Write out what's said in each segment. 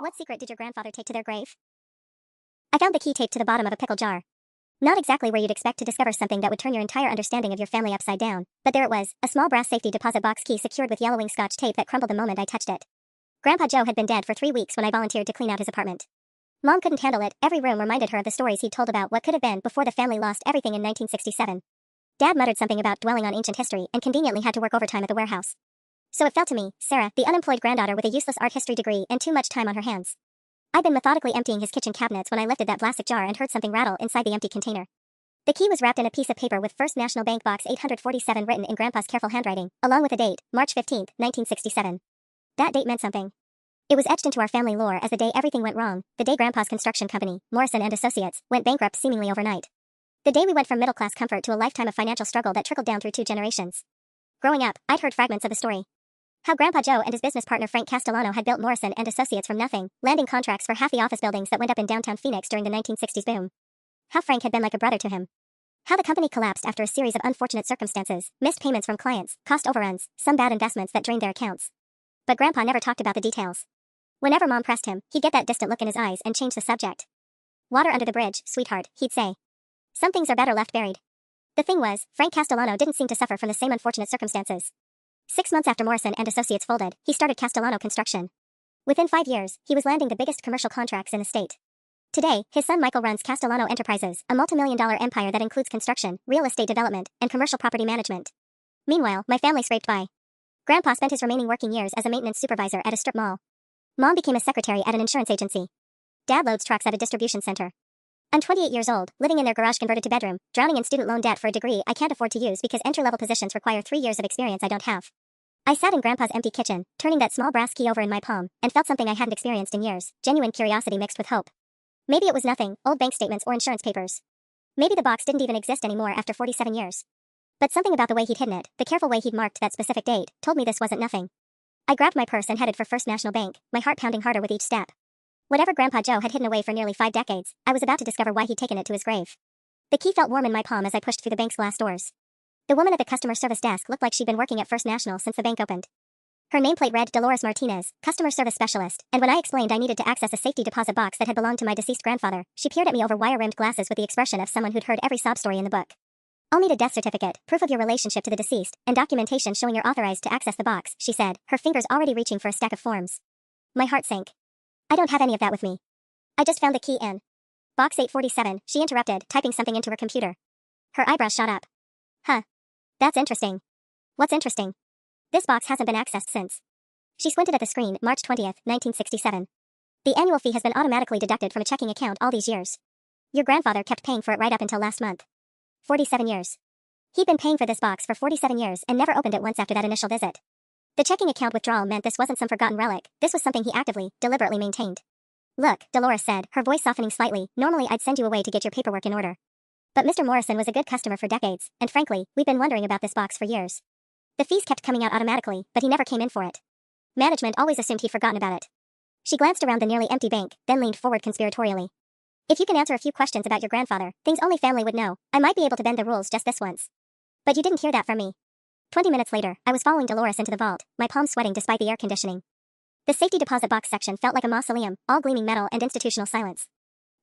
What secret did your grandfather take to their grave? I found the key taped to the bottom of a pickle jar. Not exactly where you'd expect to discover something that would turn your entire understanding of your family upside down, but there it was, a small brass safety deposit box key secured with yellowing Scotch tape that crumbled the moment I touched it. Grandpa Joe had been dead for 3 weeks when I volunteered to clean out his apartment. Mom couldn't handle it. Every room reminded her of the stories he'd told about what could have been before the family lost everything in 1967. Dad muttered something about dwelling on ancient history and conveniently had to work overtime at the warehouse. So it fell to me, Sarah, the unemployed granddaughter with a useless art history degree and too much time on her hands. I'd been methodically emptying his kitchen cabinets when I lifted that plastic jar and heard something rattle inside the empty container. The key was wrapped in a piece of paper with First National Bank Box 847 written in Grandpa's careful handwriting, along with a date, March 15, 1967. That date meant something. It was etched into our family lore as the day everything went wrong, the day Grandpa's construction company, Morrison and Associates, went bankrupt seemingly overnight. The day we went from middle-class comfort to a lifetime of financial struggle that trickled down through 2 generations. Growing up, I'd heard fragments of the story. How Grandpa Joe and his business partner Frank Castellano had built Morrison and Associates from nothing, landing contracts for half the office buildings that went up in downtown Phoenix during the 1960s boom. How Frank had been like a brother to him. How the company collapsed after a series of unfortunate circumstances, missed payments from clients, cost overruns, some bad investments that drained their accounts. But Grandpa never talked about the details. Whenever Mom pressed him, he'd get that distant look in his eyes and change the subject. Water under the bridge, sweetheart, he'd say. Some things are better left buried. The thing was, Frank Castellano didn't seem to suffer from the same unfortunate circumstances. 6 months after Morrison and Associates folded, he started Castellano Construction. Within 5 years, he was landing the biggest commercial contracts in the state. Today, his son Michael runs Castellano Enterprises, a multi-million-dollar empire that includes construction, real estate development, and commercial property management. Meanwhile, my family scraped by. Grandpa spent his remaining working years as a maintenance supervisor at a strip mall. Mom became a secretary at an insurance agency. Dad loads trucks at a distribution center. I'm 28 years old, living in their garage converted to bedroom, drowning in student loan debt for a degree I can't afford to use because entry-level positions require 3 years of experience I don't have. I sat in Grandpa's empty kitchen, turning that small brass key over in my palm, and felt something I hadn't experienced in years, genuine curiosity mixed with hope. Maybe it was nothing, old bank statements or insurance papers. Maybe the box didn't even exist anymore after 47 years. But something about the way he'd hidden it, the careful way he'd marked that specific date, told me this wasn't nothing. I grabbed my purse and headed for First National Bank, my heart pounding harder with each step. Whatever Grandpa Joe had hidden away for nearly 5 decades, I was about to discover why he'd taken it to his grave. The key felt warm in my palm as I pushed through the bank's glass doors. The woman at the customer service desk looked like she'd been working at First National since the bank opened. Her nameplate read Dolores Martinez, customer service specialist, and when I explained I needed to access a safety deposit box that had belonged to my deceased grandfather, she peered at me over wire-rimmed glasses with the expression of someone who'd heard every sob story in the book. I'll need a death certificate, proof of your relationship to the deceased, and documentation showing you're authorized to access the box, she said, her fingers already reaching for a stack of forms. My heart sank. I don't have any of that with me. I just found the key in Box 847, she interrupted, typing something into her computer. Her eyebrows shot up. Huh. That's interesting. What's interesting? This box hasn't been accessed since. She squinted at the screen, March 20th, 1967. The annual fee has been automatically deducted from a checking account all these years. Your grandfather kept paying for it right up until last month. 47 years. He'd been paying for this box for 47 years and never opened it once after that initial visit. The checking account withdrawal meant this wasn't some forgotten relic, this was something he actively, deliberately maintained. Look, Dolores said, her voice softening slightly, normally I'd send you away to get your paperwork in order. But Mr. Morrison was a good customer for decades, and frankly, we've been wondering about this box for years. The fees kept coming out automatically, but he never came in for it. Management always assumed he'd forgotten about it. She glanced around the nearly empty bank, then leaned forward conspiratorially. If you can answer a few questions about your grandfather, things only family would know, I might be able to bend the rules just this once. But you didn't hear that from me. 20 minutes later, I was following Dolores into the vault, my palms sweating despite the air conditioning. The safety deposit box section felt like a mausoleum, all gleaming metal and institutional silence.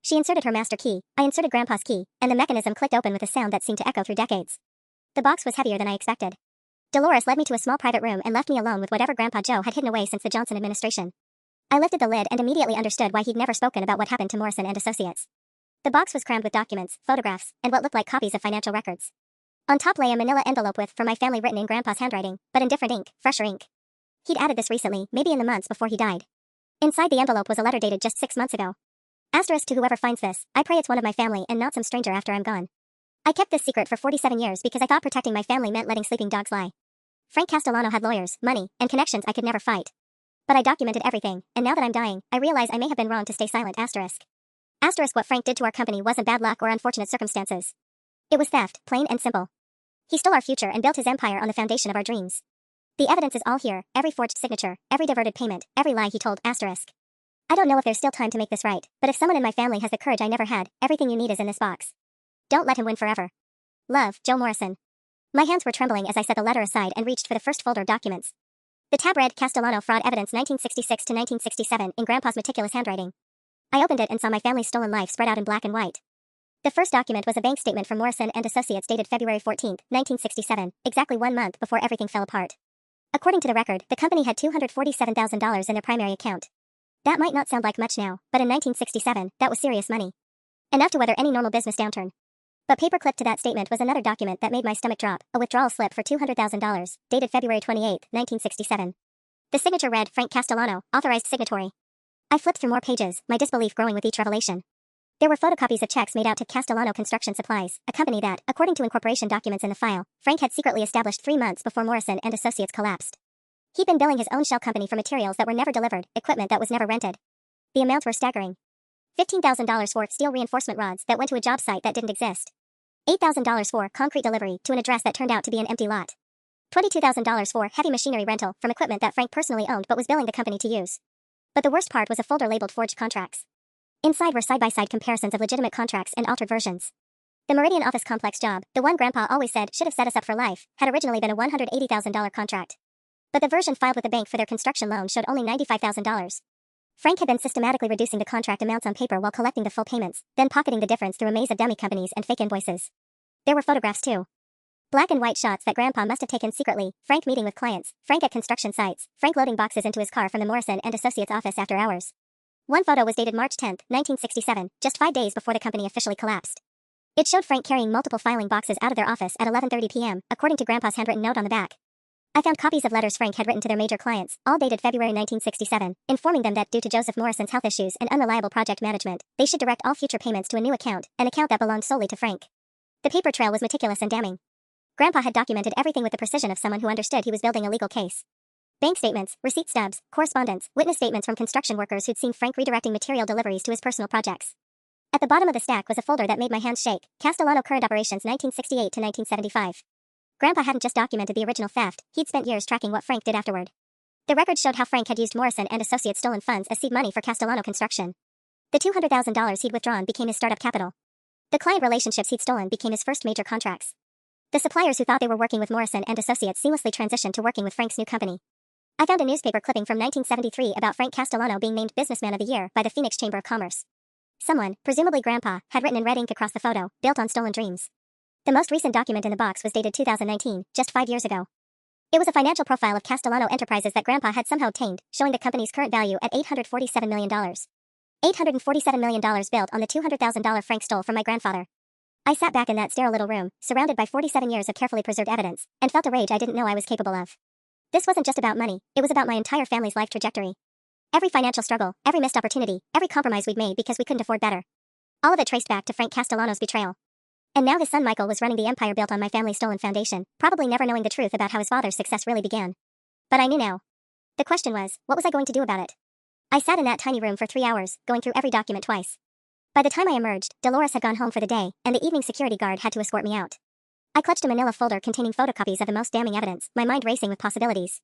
She inserted her master key, I inserted Grandpa's key, and the mechanism clicked open with a sound that seemed to echo through decades. The box was heavier than I expected. Dolores led me to a small private room and left me alone with whatever Grandpa Joe had hidden away since the Johnson administration. I lifted the lid and immediately understood why he'd never spoken about what happened to Morrison and Associates. The box was crammed with documents, photographs, and what looked like copies of financial records. On top lay a manila envelope with "For my family" written in Grandpa's handwriting, but in different ink, fresher ink. He'd added this recently, maybe in the months before he died. Inside the envelope was a letter dated just 6 months ago. Asterisk to whoever finds this, I pray it's one of my family and not some stranger after I'm gone. I kept this secret for 47 years because I thought protecting my family meant letting sleeping dogs lie. Frank Castellano had lawyers, money, and connections I could never fight. But I documented everything, and now that I'm dying, I realize I may have been wrong to stay silent. Asterisk. Asterisk what Frank did to our company wasn't bad luck or unfortunate circumstances. It was theft, plain and simple. He stole our future and built his empire on the foundation of our dreams. The evidence is all here, every forged signature, every diverted payment, every lie he told. Asterisk. I don't know if there's still time to make this right, but if someone in my family has the courage I never had, everything you need is in this box. Don't let him win forever. Love, Joe Morrison. My hands were trembling as I set the letter aside and reached for the first folder of documents. The tab read Castellano Fraud Evidence 1966 to 1967 in Grandpa's meticulous handwriting. I opened it and saw my family's stolen life spread out in black and white. The first document was a bank statement from Morrison and Associates dated February 14, 1967, exactly 1 month before everything fell apart. According to the record, the company had $247,000 in their primary account. That might not sound like much now, but in 1967, that was serious money. Enough to weather any normal business downturn. But paperclipped to that statement was another document that made my stomach drop, a withdrawal slip for $200,000, dated February 28, 1967. The signature read Frank Castellano, authorized signatory. I flipped through more pages, my disbelief growing with each revelation. There were photocopies of checks made out to Castellano Construction Supplies, a company that, according to incorporation documents in the file, Frank had secretly established 3 months before Morrison and Associates collapsed. He'd been billing his own shell company for materials that were never delivered, equipment that was never rented. The amounts were staggering. $15,000 for steel reinforcement rods that went to a job site that didn't exist. $8,000 for concrete delivery to an address that turned out to be an empty lot. $22,000 for heavy machinery rental from equipment that Frank personally owned but was billing the company to use. But the worst part was a folder labeled forged contracts. Inside were side-by-side comparisons of legitimate contracts and altered versions. The Meridian Office Complex job, the one Grandpa always said should have set us up for life, had originally been a $180,000 contract. But the version filed with the bank for their construction loan showed only $95,000. Frank had been systematically reducing the contract amounts on paper while collecting the full payments, then pocketing the difference through a maze of dummy companies and fake invoices. There were photographs too. Black and white shots that Grandpa must have taken secretly, Frank meeting with clients, Frank at construction sites, Frank loading boxes into his car from the Morrison and Associates office after hours. One photo was dated March 10, 1967, just 5 days before the company officially collapsed. It showed Frank carrying multiple filing boxes out of their office at 11:30 p.m., according to Grandpa's handwritten note on the back. I found copies of letters Frank had written to their major clients, all dated February 1967, informing them that due to Joseph Morrison's health issues and unreliable project management, they should direct all future payments to a new account, an account that belonged solely to Frank. The paper trail was meticulous and damning. Grandpa had documented everything with the precision of someone who understood he was building a legal case. Bank statements, receipt stubs, correspondence, witness statements from construction workers who'd seen Frank redirecting material deliveries to his personal projects. At the bottom of the stack was a folder that made my hands shake, Castellano Current Operations 1968 to 1975. Grandpa hadn't just documented the original theft, he'd spent years tracking what Frank did afterward. The record showed how Frank had used Morrison and Associates' stolen funds as seed money for Castellano Construction. The $200,000 he'd withdrawn became his startup capital. The client relationships he'd stolen became his first major contracts. The suppliers who thought they were working with Morrison and Associates seamlessly transitioned to working with Frank's new company. I found a newspaper clipping from 1973 about Frank Castellano being named Businessman of the Year by the Phoenix Chamber of Commerce. Someone, presumably Grandpa, had written in red ink across the photo, built on stolen dreams. The most recent document in the box was dated 2019, just 5 years ago. It was a financial profile of Castellano Enterprises that Grandpa had somehow obtained, showing the company's current value at $847 million. $847 million built on the $200,000 Frank stole from my grandfather. I sat back in that sterile little room, surrounded by 47 years of carefully preserved evidence, and felt a rage I didn't know I was capable of. This wasn't just about money, it was about my entire family's life trajectory. Every financial struggle, every missed opportunity, every compromise we'd made because we couldn't afford better. All of it traced back to Frank Castellano's betrayal. And now his son Michael was running the empire built on my family's stolen foundation, probably never knowing the truth about how his father's success really began. But I knew now. The question was, what was I going to do about it? I sat in that tiny room for 3 hours, going through every document twice. By the time I emerged, Dolores had gone home for the day, and the evening security guard had to escort me out. I clutched a manila folder containing photocopies of the most damning evidence, my mind racing with possibilities.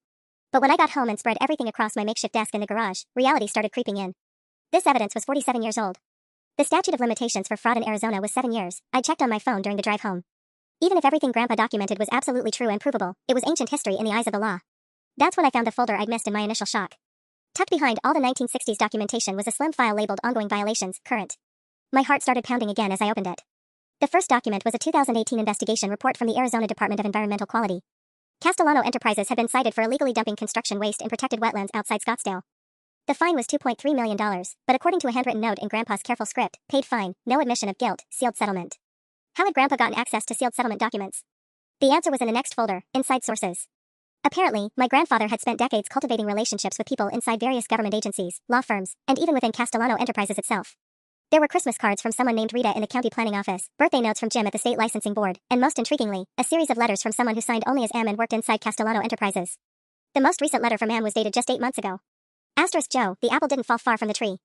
But when I got home and spread everything across my makeshift desk in the garage, reality started creeping in. This evidence was 47 years old. The statute of limitations for fraud in Arizona was 7 years. I checked on my phone during the drive home. Even if everything Grandpa documented was absolutely true and provable, it was ancient history in the eyes of the law. That's when I found the folder I'd missed in my initial shock. Tucked behind all the 1960s documentation was a slim file labeled Ongoing Violations, Current. My heart started pounding again as I opened it. The first document was a 2018 investigation report from the Arizona Department of Environmental Quality. Castellano Enterprises had been cited for illegally dumping construction waste in protected wetlands outside Scottsdale. The fine was $2.3 million, but according to a handwritten note in Grandpa's careful script, paid fine, no admission of guilt, sealed settlement. How had Grandpa gotten access to sealed settlement documents? The answer was in the next folder, Inside Sources. Apparently, my grandfather had spent decades cultivating relationships with people inside various government agencies, law firms, and even within Castellano Enterprises itself. There were Christmas cards from someone named Rita in the county planning office, birthday notes from Jim at the state licensing board, and most intriguingly, a series of letters from someone who signed only as Am and worked inside Castellano Enterprises. The most recent letter from Am was dated just 8 months ago. Asterisk Joe, the apple didn't fall far from the tree.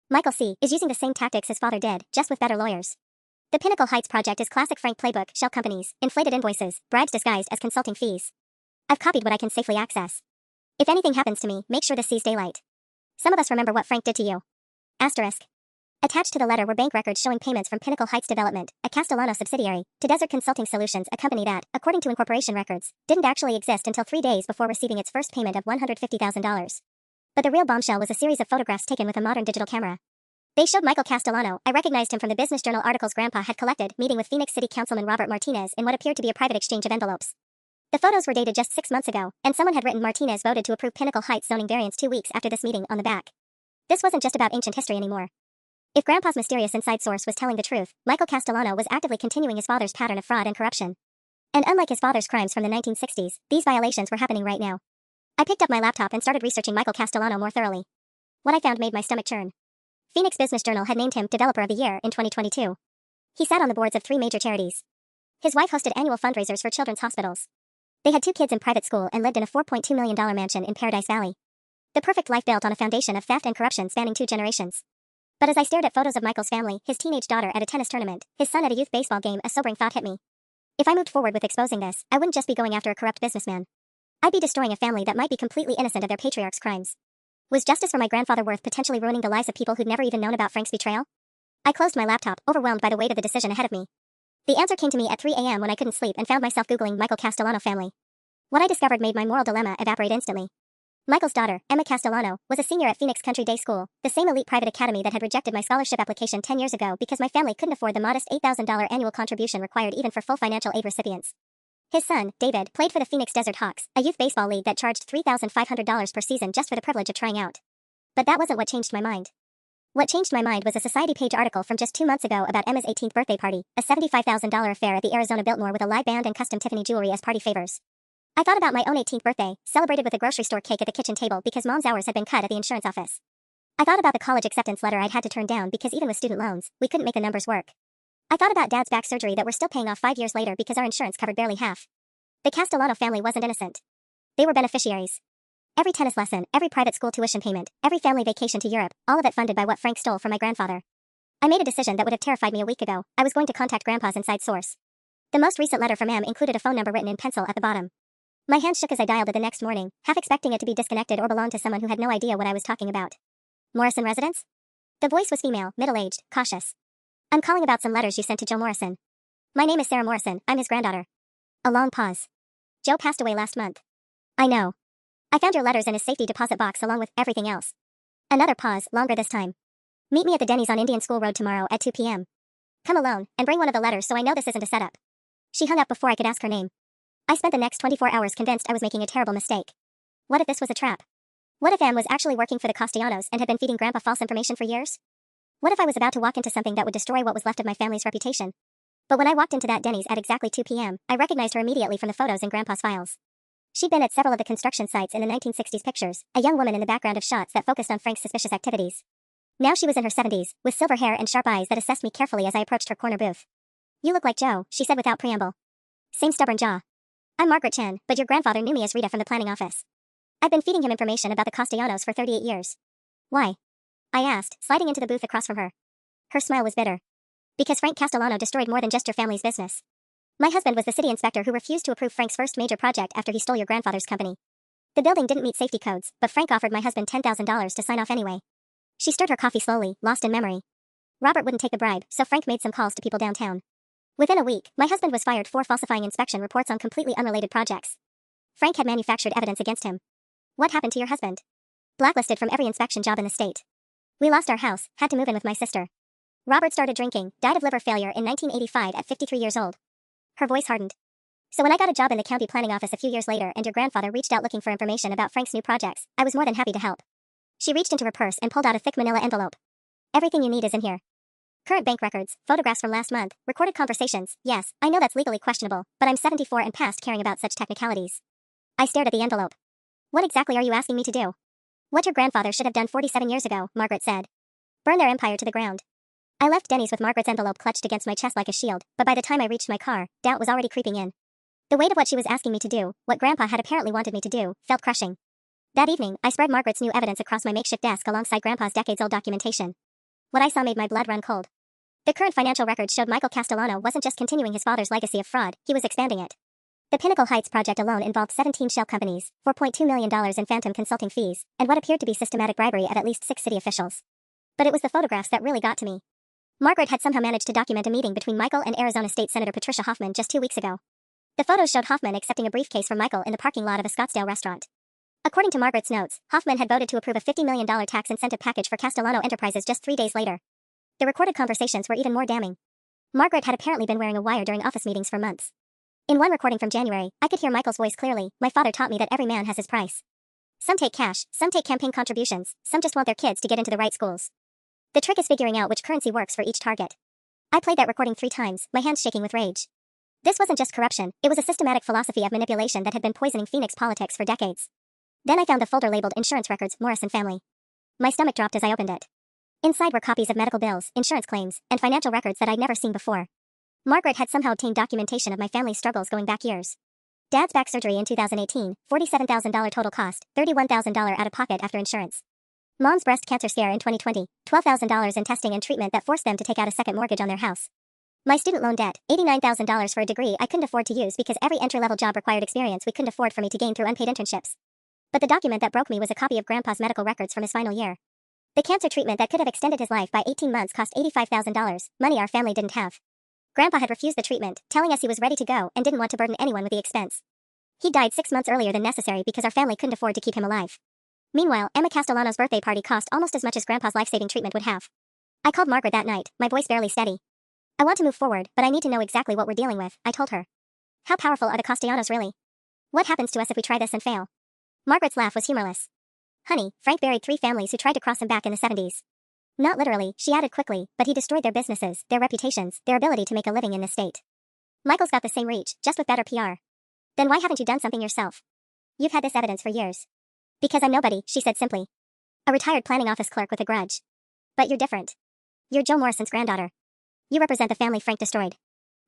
Michael C. is using the same tactics his father did, just with better lawyers. The Pinnacle Heights project is classic Frank playbook, shell companies, inflated invoices, bribes disguised as consulting fees. I've copied what I can safely access. If anything happens to me, make sure this sees daylight. Some of us remember what Frank did to you. Asterisk. Attached to the letter were bank records showing payments from Pinnacle Heights Development, a Castellano subsidiary, to Desert Consulting Solutions, a company that, according to incorporation records, didn't actually exist until 3 days before receiving its first payment of $150,000. But the real bombshell was a series of photographs taken with a modern digital camera. They showed Michael Castellano. I recognized him from the Business Journal articles Grandpa had collected, meeting with Phoenix City Councilman Robert Martinez in what appeared to be a private exchange of envelopes. The photos were dated just 6 months ago, and someone had written Martinez voted to approve Pinnacle Heights zoning variance 2 weeks after this meeting on the back. This wasn't just about ancient history anymore. If Grandpa's mysterious inside source was telling the truth, Michael Castellano was actively continuing his father's pattern of fraud and corruption. And unlike his father's crimes from the 1960s, these violations were happening right now. I picked up my laptop and started researching Michael Castellano more thoroughly. What I found made my stomach churn. Phoenix Business Journal had named him Developer of the Year in 2022. He sat on the boards of 3 major charities. His wife hosted annual fundraisers for children's hospitals. They had 2 kids in private school and lived in a $4.2 million mansion in Paradise Valley. The perfect life built on a foundation of theft and corruption spanning 2 generations. But as I stared at photos of Michael's family, his teenage daughter at a tennis tournament, his son at a youth baseball game, a sobering thought hit me. If I moved forward with exposing this, I wouldn't just be going after a corrupt businessman. I'd be destroying a family that might be completely innocent of their patriarch's crimes. Was justice for my grandfather worth potentially ruining the lives of people who'd never even known about Frank's betrayal? I closed my laptop, overwhelmed by the weight of the decision ahead of me. The answer came to me at 3 a.m. when I couldn't sleep and found myself Googling Michael Castellano family. What I discovered made my moral dilemma evaporate instantly. Michael's daughter, Emma Castellano, was a senior at Phoenix Country Day School, the same elite private academy that had rejected my scholarship application 10 years ago because my family couldn't afford the modest $8,000 annual contribution required even for full financial aid recipients. His son, David, played for the Phoenix Desert Hawks, a youth baseball league that charged $3,500 per season just for the privilege of trying out. But that wasn't what changed my mind. What changed my mind was a Society page article from just 2 months ago about Emma's 18th birthday party, a $75,000 affair at the Arizona Biltmore with a live band and custom Tiffany jewelry as party favors. I thought about my own 18th birthday, celebrated with a grocery store cake at the kitchen table because mom's hours had been cut at the insurance office. I thought about the college acceptance letter I'd had to turn down because even with student loans, we couldn't make the numbers work. I thought about dad's back surgery that we're still paying off 5 years later because our insurance covered barely half. The Castellano family wasn't innocent. They were beneficiaries. Every tennis lesson, every private school tuition payment, every family vacation to Europe, all of it funded by what Frank stole from my grandfather. I made a decision that would have terrified me a week ago. I was going to contact Grandpa's inside source. The most recent letter from Em included a phone number written in pencil at the bottom. My hand shook as I dialed it the next morning, half expecting it to be disconnected or belong to someone who had no idea what I was talking about. Morrison residence? The voice was female, middle-aged, cautious. I'm calling about some letters you sent to Joe Morrison. My name is Sarah Morrison, I'm his granddaughter. A long pause. Joe passed away last month. I know. I found your letters in his safety deposit box along with everything else. Another pause, longer this time. Meet me at the Denny's on Indian School Road tomorrow at 2 p.m. Come alone, and bring one of the letters so I know this isn't a setup. She hung up before I could ask her name. I spent the next 24 hours convinced I was making a terrible mistake. What if this was a trap? What if Em was actually working for the Castellanos and had been feeding Grandpa false information for years? What if I was about to walk into something that would destroy what was left of my family's reputation? But when I walked into that Denny's at exactly 2 p.m., I recognized her immediately from the photos in Grandpa's files. She'd been at several of the construction sites in the 1960s pictures, a young woman in the background of shots that focused on Frank's suspicious activities. Now she was in her 70s, with silver hair and sharp eyes that assessed me carefully as I approached her corner booth. You look like Joe, she said without preamble. Same stubborn jaw. I'm Margaret Chen, but your grandfather knew me as Rita from the planning office. I've been feeding him information about the Castellanos for 38 years. Why? I asked, sliding into the booth across from her. Her smile was bitter. Because Frank Castellano destroyed more than just your family's business. My husband was the city inspector who refused to approve Frank's first major project after he stole your grandfather's company. The building didn't meet safety codes, but Frank offered my husband $10,000 to sign off anyway. She stirred her coffee slowly, lost in memory. Robert wouldn't take the bribe, so Frank made some calls to people downtown. Within a week, my husband was fired for falsifying inspection reports on completely unrelated projects. Frank had manufactured evidence against him. What happened to your husband? Blacklisted from every inspection job in the state. We lost our house, had to move in with my sister. Robert started drinking, died of liver failure in 1985 at 53 years old. Her voice hardened. So when I got a job in the county planning office a few years later and your grandfather reached out looking for information about Frank's new projects, I was more than happy to help. She reached into her purse and pulled out a thick manila envelope. Everything you need is in here. Current bank records, photographs from last month, recorded conversations. Yes, I know that's legally questionable, but I'm 74 and past caring about such technicalities. I stared at the envelope. What exactly are you asking me to do? What your grandfather should have done 47 years ago, Margaret said. Burn their empire to the ground. I left Denny's with Margaret's envelope clutched against my chest like a shield, but by the time I reached my car, doubt was already creeping in. The weight of what she was asking me to do, what Grandpa had apparently wanted me to do, felt crushing. That evening, I spread Margaret's new evidence across my makeshift desk alongside Grandpa's decades-old documentation. What I saw made my blood run cold. The current financial records showed Michael Castellano wasn't just continuing his father's legacy of fraud, he was expanding it. The Pinnacle Heights project alone involved 17 shell companies, $4.2 million in phantom consulting fees, and what appeared to be systematic bribery of at least 6 city officials. But it was the photographs that really got to me. Margaret had somehow managed to document a meeting between Michael and Arizona State Senator Patricia Hoffman just 2 weeks ago. The photos showed Hoffman accepting a briefcase from Michael in the parking lot of a Scottsdale restaurant. According to Margaret's notes, Hoffman had voted to approve a $50 million tax incentive package for Castellano Enterprises just 3 days later. The recorded conversations were even more damning. Margaret had apparently been wearing a wire during office meetings for months. In one recording from January, I could hear Michael's voice clearly. "My father taught me that every man has his price. Some take cash, some take campaign contributions, some just want their kids to get into the right schools. The trick is figuring out which currency works for each target." I played that recording 3 times, my hands shaking with rage. This wasn't just corruption, it was a systematic philosophy of manipulation that had been poisoning Phoenix politics for decades. Then I found the folder labeled Insurance Records, Morrison Family. My stomach dropped as I opened it. Inside were copies of medical bills, insurance claims, and financial records that I'd never seen before. Margaret had somehow obtained documentation of my family's struggles going back years. Dad's back surgery in 2018, $47,000 total cost, $31,000 out of pocket after insurance. Mom's breast cancer scare in 2020, $12,000 in testing and treatment that forced them to take out a second mortgage on their house. My student loan debt, $89,000 for a degree I couldn't afford to use because every entry-level job required experience we couldn't afford for me to gain through unpaid internships. But the document that broke me was a copy of Grandpa's medical records from his final year. The cancer treatment that could have extended his life by 18 months cost $85,000, money our family didn't have. Grandpa had refused the treatment, telling us he was ready to go and didn't want to burden anyone with the expense. He died 6 months earlier than necessary because our family couldn't afford to keep him alive. Meanwhile, Emma Castellano's birthday party cost almost as much as Grandpa's life-saving treatment would have. I called Margaret that night, my voice barely steady. "I want to move forward, but I need to know exactly what we're dealing with," I told her. "How powerful are the Castellanos really? What happens to us if we try this and fail?" Margaret's laugh was humorless. "Honey, Frank buried 3 families who tried to cross him back in the 70s. Not literally," she added quickly, "but he destroyed their businesses, their reputations, their ability to make a living in this state. Michael's got the same reach, just with better PR. Then why haven't you done something yourself? You've had this evidence for years." "Because I'm nobody," she said simply. "A retired planning office clerk with a grudge. But you're different. You're Joe Morrison's granddaughter. You represent the family Frank destroyed.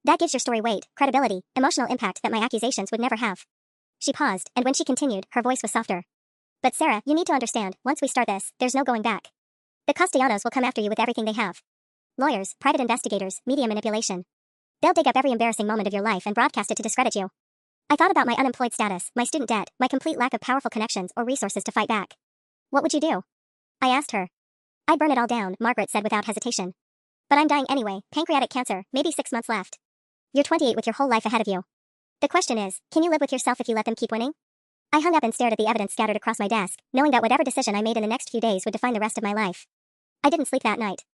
That gives your story weight, credibility, emotional impact that my accusations would never have." She paused, and when she continued, her voice was softer. "But Sarah, you need to understand, once we start this, there's no going back. The Castellanos will come after you with everything they have. Lawyers, private investigators, media manipulation. They'll dig up every embarrassing moment of your life and broadcast it to discredit you." I thought about my unemployed status, my student debt, my complete lack of powerful connections or resources to fight back. "What would you do?" I asked her. "I'd burn it all down," Margaret said without hesitation. "But I'm dying anyway, pancreatic cancer, maybe 6 months left. You're 28 with your whole life ahead of you. The question is, can you live with yourself if you let them keep winning?" I hung up and stared at the evidence scattered across my desk, knowing that whatever decision I made in the next few days would define the rest of my life. I didn't sleep that night.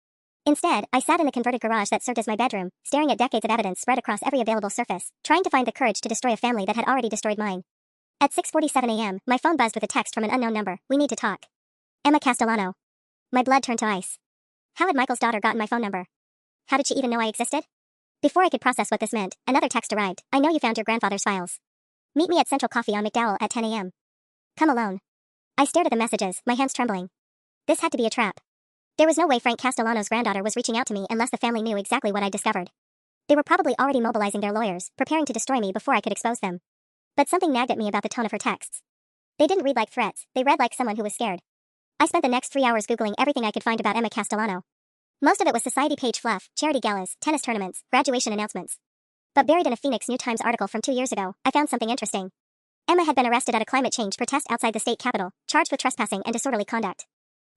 Instead, I sat in the converted garage that served as my bedroom, staring at decades of evidence spread across every available surface, trying to find the courage to destroy a family that had already destroyed mine. At 6:47 a.m., my phone buzzed with a text from an unknown number. "We need to talk. Emma Castellano." My blood turned to ice. How had Michael's daughter gotten my phone number? How did she even know I existed? Before I could process what this meant, another text arrived. "I know you found your grandfather's files. Meet me at Central Coffee on McDowell at 10 a.m. Come alone." I stared at the messages, my hands trembling. This had to be a trap. There was no way Frank Castellano's granddaughter was reaching out to me unless the family knew exactly what I'd discovered. They were probably already mobilizing their lawyers, preparing to destroy me before I could expose them. But something nagged at me about the tone of her texts. They didn't read like threats, they read like someone who was scared. I spent the next 3 hours Googling everything I could find about Emma Castellano. Most of it was society page fluff, charity galas, tennis tournaments, graduation announcements. But buried in a Phoenix New Times article from 2 years ago, I found something interesting. Emma had been arrested at a climate change protest outside the state capitol, charged with trespassing and disorderly conduct.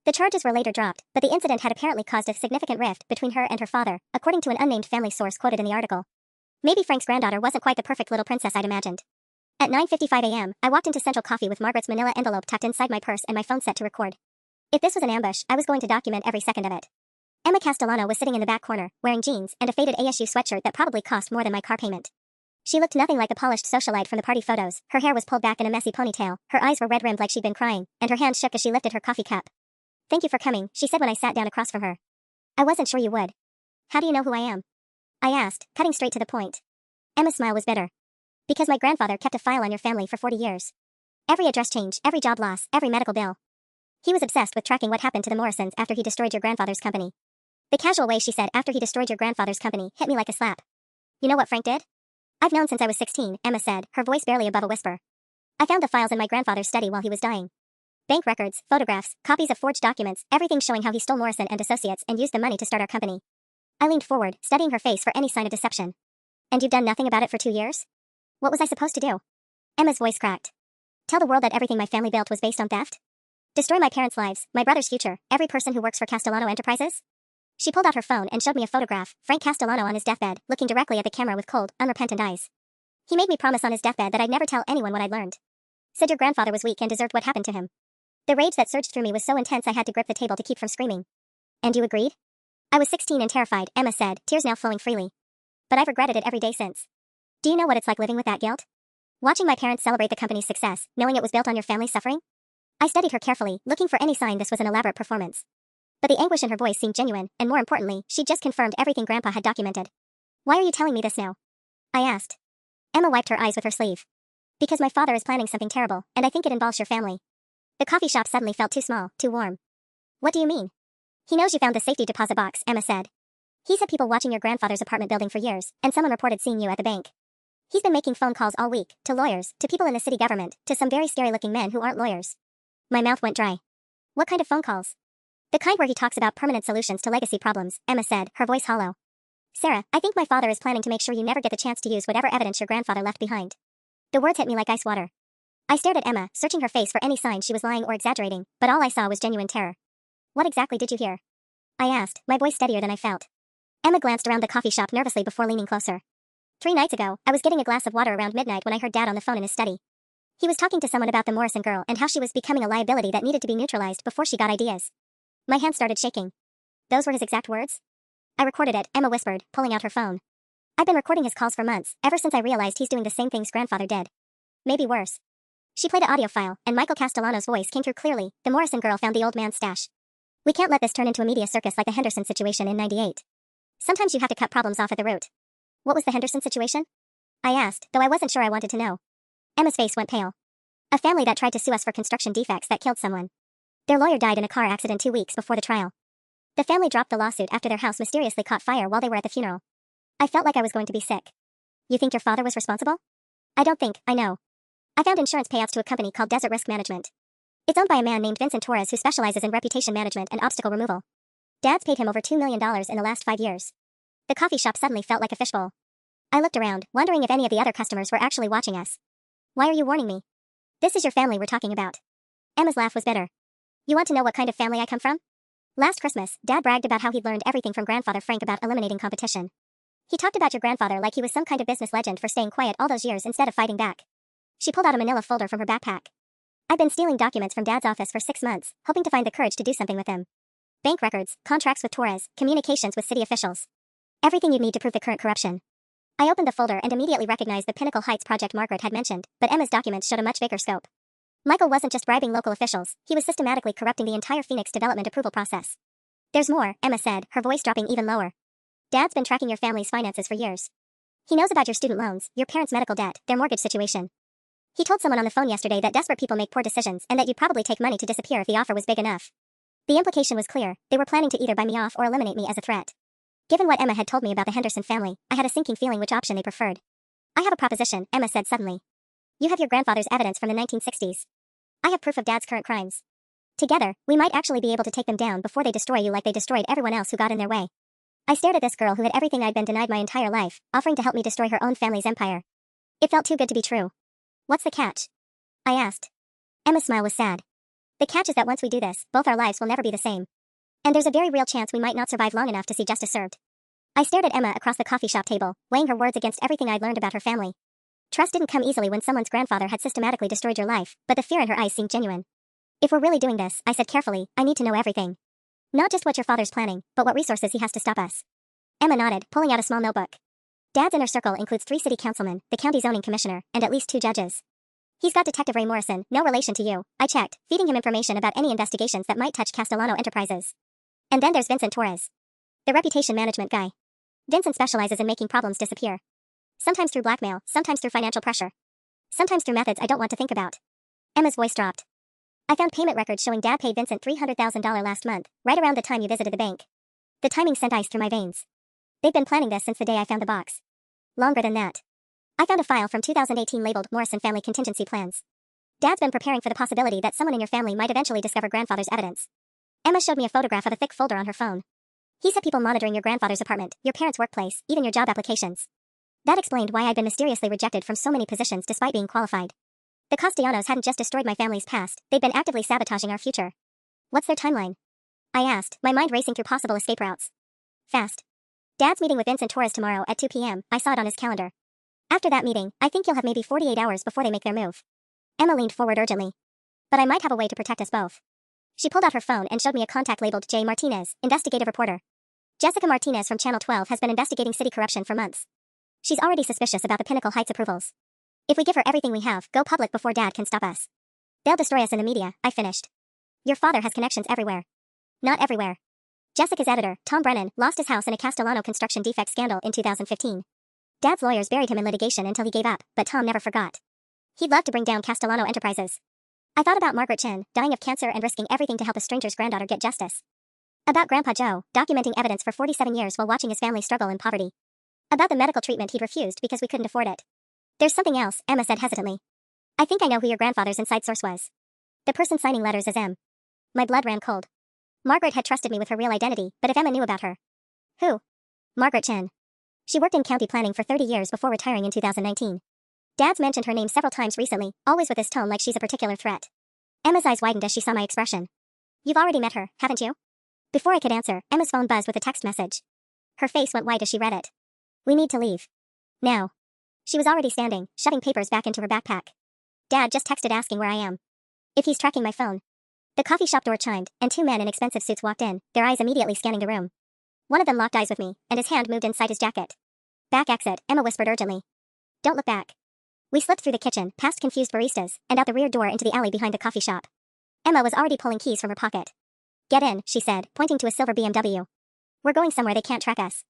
The charges were later dropped, but the incident had apparently caused a significant rift between her and her father, according to an unnamed family source quoted in the article. Maybe Frank's granddaughter wasn't quite the perfect little princess I'd imagined. At 9:55 a.m., I walked into Central Coffee with Margaret's manila envelope tucked inside my purse and my phone set to record. If this was an ambush, I was going to document every second of it. Emma Castellano was sitting in the back corner, wearing jeans and a faded ASU sweatshirt that probably cost more than my car payment. She looked nothing like the polished socialite from the party photos. Her hair was pulled back in a messy ponytail, her eyes were red-rimmed like she'd been crying, and her hands shook as she lifted her coffee cup. "Thank you for coming," she said when I sat down across from her. "I wasn't sure you would." "How do you know who I am?" I asked, cutting straight to the point. Emma's smile was bitter. "Because my grandfather kept a file on your family for 40 years. Every address change, every job loss, every medical bill. He was obsessed with tracking what happened to the Morrisons after he destroyed your grandfather's company." The casual way she said "after he destroyed your grandfather's company" hit me like a slap. "You know what Frank did?" "I've known since I was 16, Emma said, her voice barely above a whisper. "I found the files in my grandfather's study while he was dying. Bank records, photographs, copies of forged documents, everything showing how he stole Morrison and Associates and used the money to start our company." I leaned forward, studying her face for any sign of deception. "And you've done nothing about it for 2 years? What was I supposed to do?" Emma's voice cracked. "Tell the world that everything my family built was based on theft?" Destroy my parents' lives, my brother's future, every person who works for Castellano Enterprises? She pulled out her phone and showed me a photograph, Frank Castellano on his deathbed, looking directly at the camera with cold, unrepentant eyes. He made me promise on his deathbed that I'd never tell anyone what I'd learned. Said your grandfather was weak and deserved what happened to him. The rage that surged through me was so intense I had to grip the table to keep from screaming. And you agreed? I was 16 and terrified, Emma said, tears now flowing freely. But I've regretted it every day since. Do you know what it's like living with that guilt? Watching my parents celebrate the company's success, knowing it was built on your family's suffering? I studied her carefully, looking for any sign this was an elaborate performance. But the anguish in her voice seemed genuine, and more importantly, she'd just confirmed everything Grandpa had documented. Why are you telling me this now? I asked. Emma wiped her eyes with her sleeve. Because my father is planning something terrible, and I think it involves your family. The coffee shop suddenly felt too small, too warm. What do you mean? He knows you found the safety deposit box, Emma said. He's had people watching your grandfather's apartment building for years, and someone reported seeing you at the bank. He's been making phone calls all week, to lawyers, to people in the city government, to some very scary-looking men who aren't lawyers. My mouth went dry. What kind of phone calls? The kind where he talks about permanent solutions to legacy problems, Emma said, her voice hollow. Sarah, I think my father is planning to make sure you never get the chance to use whatever evidence your grandfather left behind. The words hit me like ice water. I stared at Emma, searching her face for any sign she was lying or exaggerating, but all I saw was genuine terror. What exactly did you hear? I asked, my voice steadier than I felt. Emma glanced around the coffee shop nervously before leaning closer. 3 nights ago, I was getting a glass of water around midnight when I heard Dad on the phone in his study. He was talking to someone about the Morrison girl and how she was becoming a liability that needed to be neutralized before she got ideas. My hand started shaking. Those were his exact words? I recorded it, Emma whispered, pulling out her phone. I've been recording his calls for months, ever since I realized he's doing the same things grandfather did. Maybe worse. She played an audio file, and Michael Castellano's voice came through clearly. The Morrison girl found the old man's stash. We can't let this turn into a media circus like the Henderson situation in '98. Sometimes you have to cut problems off at the root. What was the Henderson situation? I asked, though I wasn't sure I wanted to know. Emma's face went pale. A family that tried to sue us for construction defects that killed someone. Their lawyer died in a car accident 2 weeks before the trial. The family dropped the lawsuit after their house mysteriously caught fire while they were at the funeral. I felt like I was going to be sick. You think your father was responsible? I don't think, I know. I found insurance payouts to a company called Desert Risk Management. It's owned by a man named Vincent Torres who specializes in reputation management and obstacle removal. Dad's paid him over $2 million in the last 5 years. The coffee shop suddenly felt like a fishbowl. I looked around, wondering if any of the other customers were actually watching us. Why are you warning me? This is your family we're talking about. Emma's laugh was bitter. You want to know what kind of family I come from? Last Christmas, Dad bragged about how he'd learned everything from grandfather Frank about eliminating competition. He talked about your grandfather like he was some kind of business legend for staying quiet all those years instead of fighting back. She pulled out a manila folder from her backpack. I've been stealing documents from Dad's office for 6 months, hoping to find the courage to do something with him. Bank records, contracts with Torres, communications with city officials. Everything you'd need to prove the current corruption. I opened the folder and immediately recognized the Pinnacle Heights project Margaret had mentioned, but Emma's documents showed a much bigger scope. Michael wasn't just bribing local officials, he was systematically corrupting the entire Phoenix development approval process. There's more, Emma said, her voice dropping even lower. Dad's been tracking your family's finances for years. He knows about your student loans, your parents' medical debt, their mortgage situation. He told someone on the phone yesterday that desperate people make poor decisions and that you'd probably take money to disappear if the offer was big enough. The implication was clear, they were planning to either buy me off or eliminate me as a threat. Given what Emma had told me about the Henderson family, I had a sinking feeling which option they preferred. I have a proposition, Emma said suddenly. You have your grandfather's evidence from the 1960s. I have proof of Dad's current crimes. Together, we might actually be able to take them down before they destroy you like they destroyed everyone else who got in their way. I stared at this girl who had everything I'd been denied my entire life, offering to help me destroy her own family's empire. It felt too good to be true. What's the catch? I asked. Emma's smile was sad. The catch is that once we do this, both our lives will never be the same. And there's a very real chance we might not survive long enough to see justice served. I stared at Emma across the coffee shop table, weighing her words against everything I'd learned about her family. Trust didn't come easily when someone's grandfather had systematically destroyed your life, but the fear in her eyes seemed genuine. If we're really doing this, I said carefully, I need to know everything. Not just what your father's planning, but what resources he has to stop us. Emma nodded, pulling out a small notebook. Dad's inner circle includes 3 city councilmen, the county zoning commissioner, and at least 2 judges. He's got Detective Ray Morrison, no relation to you, I checked, feeding him information about any investigations that might touch Castellano Enterprises. And then there's Vincent Torres. The reputation management guy. Vincent specializes in making problems disappear. Sometimes through blackmail, sometimes through financial pressure. Sometimes through methods I don't want to think about. Emma's voice dropped. I found payment records showing Dad paid Vincent $300,000 last month, right around the time you visited the bank. The timing sent ice through my veins. They've been planning this since the day I found the box. Longer than that. I found a file from 2018 labeled Morrison Family Contingency Plans. Dad's been preparing for the possibility that someone in your family might eventually discover grandfather's evidence. Emma showed me a photograph of a thick folder on her phone. He's had people monitoring your grandfather's apartment, your parents' workplace, even your job applications. That explained why I'd been mysteriously rejected from so many positions despite being qualified. The Castellanos hadn't just destroyed my family's past, they'd been actively sabotaging our future. What's their timeline? I asked, my mind racing through possible escape routes. Fast. Dad's meeting with Vincent Torres tomorrow at 2 p.m., I saw it on his calendar. After that meeting, I think you'll have maybe 48 hours before they make their move. Emma leaned forward urgently. But I might have a way to protect us both. She pulled out her phone and showed me a contact labeled J. Martinez, investigative reporter. Jessica Martinez from Channel 12 has been investigating city corruption for months. She's already suspicious about the Pinnacle Heights approvals. If we give her everything we have, go public before Dad can stop us. They'll destroy us in the media, I finished. Your father has connections everywhere. Not everywhere. Jessica's editor, Tom Brennan, lost his house in a Castellano construction defect scandal in 2015. Dad's lawyers buried him in litigation until he gave up, but Tom never forgot. He'd love to bring down Castellano Enterprises. I thought about Margaret Chin, dying of cancer and risking everything to help a stranger's granddaughter get justice. About Grandpa Joe, documenting evidence for 47 years while watching his family struggle in poverty. About the medical treatment he'd refused because we couldn't afford it. There's something else, Emma said hesitantly. I think I know who your grandfather's inside source was. The person signing letters is M. My blood ran cold. Margaret had trusted me with her real identity, but if Emma knew about her. Who? Margaret Chin. She worked in county planning for 30 years before retiring in 2019. Dad's mentioned her name several times recently, always with this tone like she's a particular threat. Emma's eyes widened as she saw my expression. You've already met her, haven't you? Before I could answer, Emma's phone buzzed with a text message. Her face went white as she read it. We need to leave. Now. She was already standing, shoving papers back into her backpack. Dad just texted asking where I am. If he's tracking my phone. The coffee shop door chimed, and two men in expensive suits walked in, their eyes immediately scanning the room. One of them locked eyes with me, and his hand moved inside his jacket. Back exit, Emma whispered urgently. Don't look back. We slipped through the kitchen, past confused baristas, and out the rear door into the alley behind the coffee shop. Emma was already pulling keys from her pocket. Get in, she said, pointing to a silver BMW. We're going somewhere they can't track us.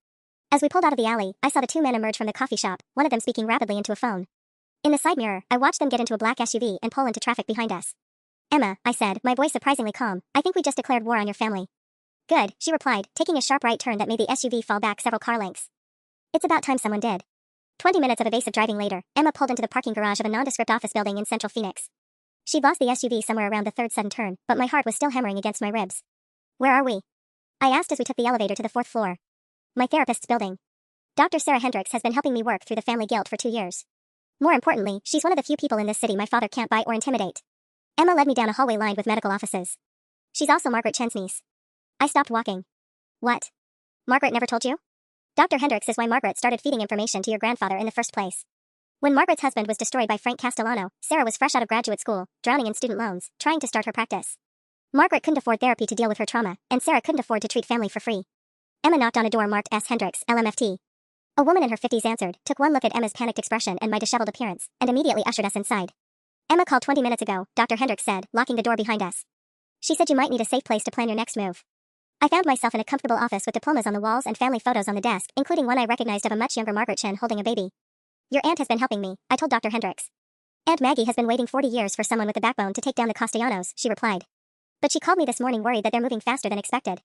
As we pulled out of the alley, I saw the two men emerge from the coffee shop, one of them speaking rapidly into a phone. In the side mirror, I watched them get into a black SUV and pull into traffic behind us. Emma, I said, my voice surprisingly calm, I think we just declared war on your family. Good, she replied, taking a sharp right turn that made the SUV fall back several car lengths. It's about time someone did. 20 minutes of evasive driving later, Emma pulled into the parking garage of a nondescript office building in central Phoenix. She'd lost the SUV somewhere around the third sudden turn, but my heart was still hammering against my ribs. Where are we? I asked as we took the elevator to the fourth floor. My therapist's building. Dr. Sarah Hendricks has been helping me work through the family guilt for 2 years. More importantly, she's one of the few people in this city my father can't buy or intimidate. Emma led me down a hallway lined with medical offices. She's also Margaret Chen's niece. I stopped walking. What? Margaret never told you? Dr. Hendricks is why Margaret started feeding information to your grandfather in the first place. When Margaret's husband was destroyed by Frank Castellano, Sarah was fresh out of graduate school, drowning in student loans, trying to start her practice. Margaret couldn't afford therapy to deal with her trauma, and Sarah couldn't afford to treat family for free. Emma knocked on a door marked S. Hendricks, LMFT. A woman in her 50s answered, took one look at Emma's panicked expression and my disheveled appearance, and immediately ushered us inside. Emma called 20 minutes ago, Dr. Hendricks said, locking the door behind us. She said you might need a safe place to plan your next move. I found myself in a comfortable office with diplomas on the walls and family photos on the desk, including one I recognized of a much younger Margaret Chen holding a baby. Your aunt has been helping me, I told Dr. Hendricks. Aunt Maggie has been waiting 40 years for someone with the backbone to take down the Castellanos, she replied. But she called me this morning worried that they're moving faster than expected.